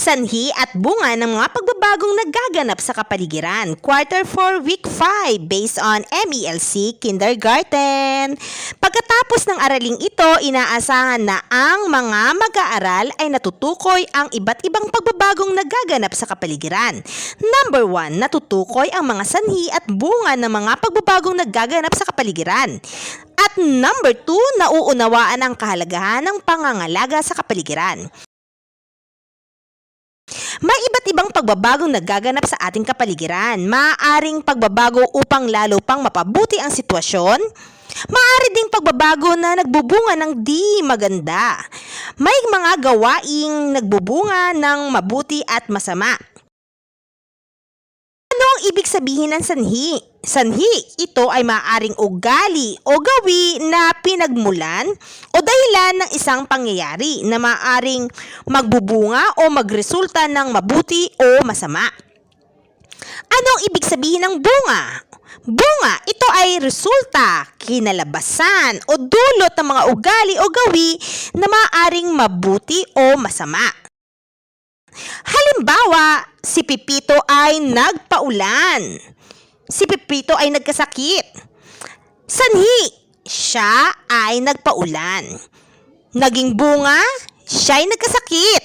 Sanhi at bunga ng mga pagbabagong nagaganap sa kapaligiran. Quarter 4, Week 5, based on MELC Kindergarten. Pagkatapos ng araling ito, inaasahan na ang mga mag-aaral ay natutukoy ang iba't ibang pagbabagong nagaganap sa kapaligiran. Number 1, natutukoy ang mga sanhi at bunga ng mga pagbabagong nagaganap sa kapaligiran. At number 2, nauunawaan ang kahalagahan ng pangangalaga sa kapaligiran. May iba't ibang pagbabagong nagaganap sa ating kapaligiran. Maaaring pagbabago upang lalo pang mapabuti ang sitwasyon. Maaari ding pagbabago na nagbubunga ng di maganda. May mga gawaing nagbubunga ng mabuti at masama. Ano ang ibig sabihin ng sanhi? Sanhi, ito ay maaaring ugali o gawi na pinagmulan o dahilan ng isang pangyayari na maaaring magbubunga o magresulta ng mabuti o masama. Ano ang ibig sabihin ng bunga? Bunga, ito ay resulta, kinalabasan o dulot ng mga ugali o gawi na maaaring mabuti o masama. Halimbawa, si Pipito ay nagpaulan. Si Pipito ay nagkasakit. Sanhi, siya ay nagpaulan. Naging bunga, siya ay nagkasakit.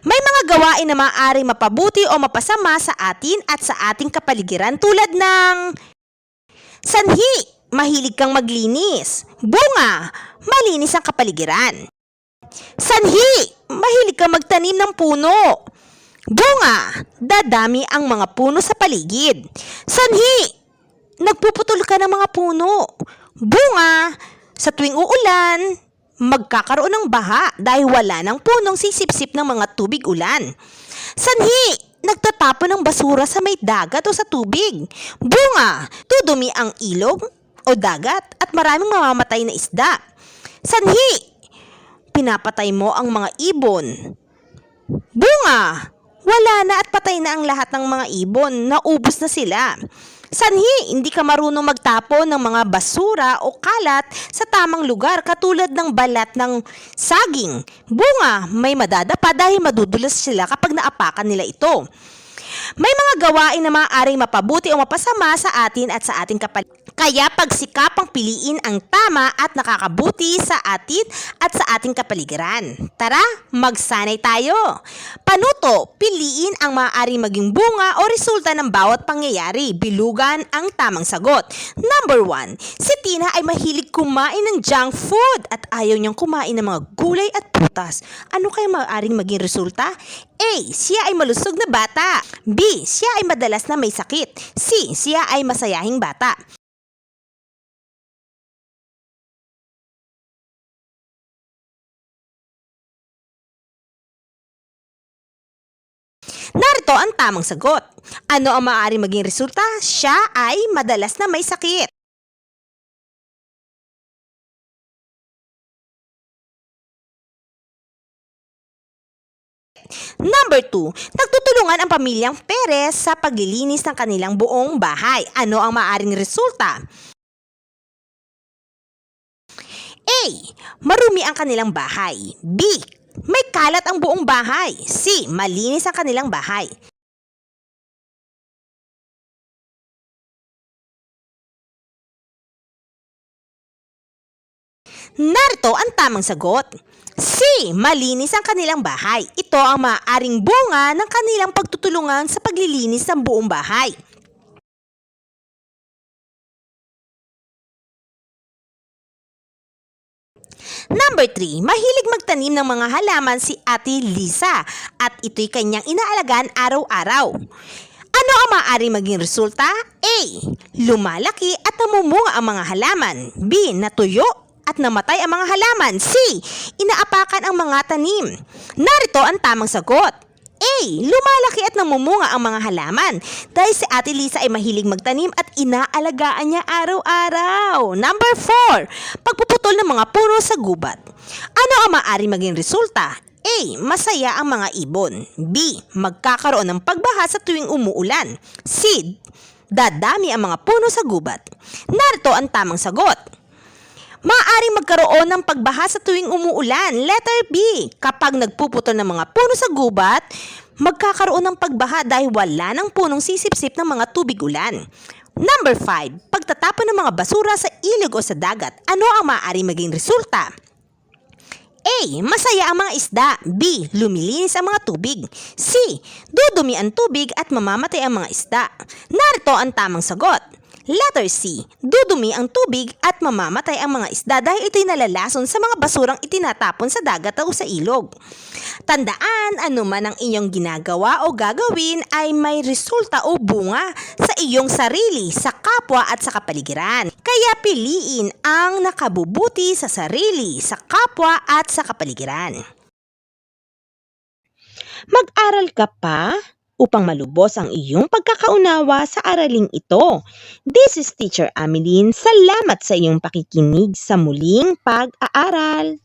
May mga gawain na maaaring mapabuti o mapasama sa atin at sa ating kapaligiran tulad ng sanhi, mahilig kang maglinis. Bunga, malinis ang kapaligiran. Sanhi, mahilig kang magtanim ng puno. Bunga, dadami ang mga puno sa paligid. Sanhi, nagpuputol ka ng mga puno. Bunga, sa tuwing uulan, magkakaroon ng baha dahil wala ng punong sisipsip ng mga tubig ulan. Sanhi, nagtatapon ng basura sa may dagat o sa tubig. Bunga, dudumi ang ilog o dagat at maraming mamamatay na isda. Sanhi, pinapatay mo ang mga ibon. Bunga, wala na at patay na ang lahat ng mga ibon, naubos na sila. Sanhi, hindi ka marunong magtapon ng mga basura o kalat sa tamang lugar katulad ng balat ng saging. Bunga, may madadapa dahil madudulas sila kapag naapakan nila ito. May mga gawain na maaaring mapabuti o mapasama sa atin at sa ating kapaligiran. Kaya pagsikapang piliin ang tama at nakakabuti sa atin at sa ating kapaligiran. Tara, magsanay tayo. Panuto, piliin ang maaaring maging bunga o resulta ng bawat pangyayari. Bilugan ang tamang sagot. Number 1, si Tina ay mahilig kumain ng junk food at ayaw niyang kumain ng mga gulay at prutas. Ano kaya maaaring maging resulta? A, siya ay malusog na bata. B, siya ay madalas na may sakit. C, siya ay masayahing bata. Narito ang tamang sagot. Ano ang maaaring maging resulta? Siya ay madalas na may sakit. Number 2, nagtutulungan ang pamilyang Perez sa paglilinis ng kanilang buong bahay. Ano ang maaaring resulta? A, marumi ang kanilang bahay. B, may kalat ang buong bahay. C, malinis ang kanilang bahay. Narito ang tamang sagot. C, malinis ang kanilang bahay. Ito ang maaaring bunga ng kanilang pagtutulungan sa paglilinis ng buong bahay. Number 3, mahilig magtanim ng mga halaman si Ate Lisa at ito'y kanyang inaalagaan araw-araw. Ano ang maaaring maging resulta? A, lumalaki at namumunga ang mga halaman. B, natuyo at namatay ang mga halaman. C, inaapakan ang mga tanim. Narito ang tamang sagot. A, lumalaki at namumunga ang mga halaman dahil si Ate Lisa ay mahilig magtanim at inaalagaan niya araw-araw. Number 4, pagpuputol ng mga puno sa gubat. Ano ang maaaring maging resulta? A, masaya ang mga ibon. B, magkakaroon ng pagbaha sa tuwing umuulan. C, dadami ang mga puno sa gubat. Narito ang tamang sagot. Maaaring magkaroon ng pagbaha sa tuwing umuulan. Letter B. Kapag nagpuputol ng mga puno sa gubat, magkakaroon ng pagbaha dahil wala ng punong sisipsip ng mga tubig ulan. Number 5. Pagtatapon ng mga basura sa ilog o sa dagat. Ano ang maaaring maging resulta? A. Masaya ang mga isda. B. Lumilinis ang mga tubig. C. Dudumi ang tubig at mamamatay ang mga isda. Narito ang tamang sagot. Letter C. Dudumi ang tubig at mamamatay ang mga isda dahil ito'y nalalason sa mga basurang itinatapon sa dagat o sa ilog. Tandaan, anuman ang inyong ginagawa o gagawin ay may resulta o bunga sa iyong sarili, sa kapwa at sa kapaligiran. Kaya piliin ang nakabubuti sa sarili, sa kapwa at sa kapaligiran. Mag-aral ka pa upang malubos ang iyong pagkakaunawa sa araling ito. This is Teacher Ameline. Salamat sa iyong pakikinig sa muling pag-aaral.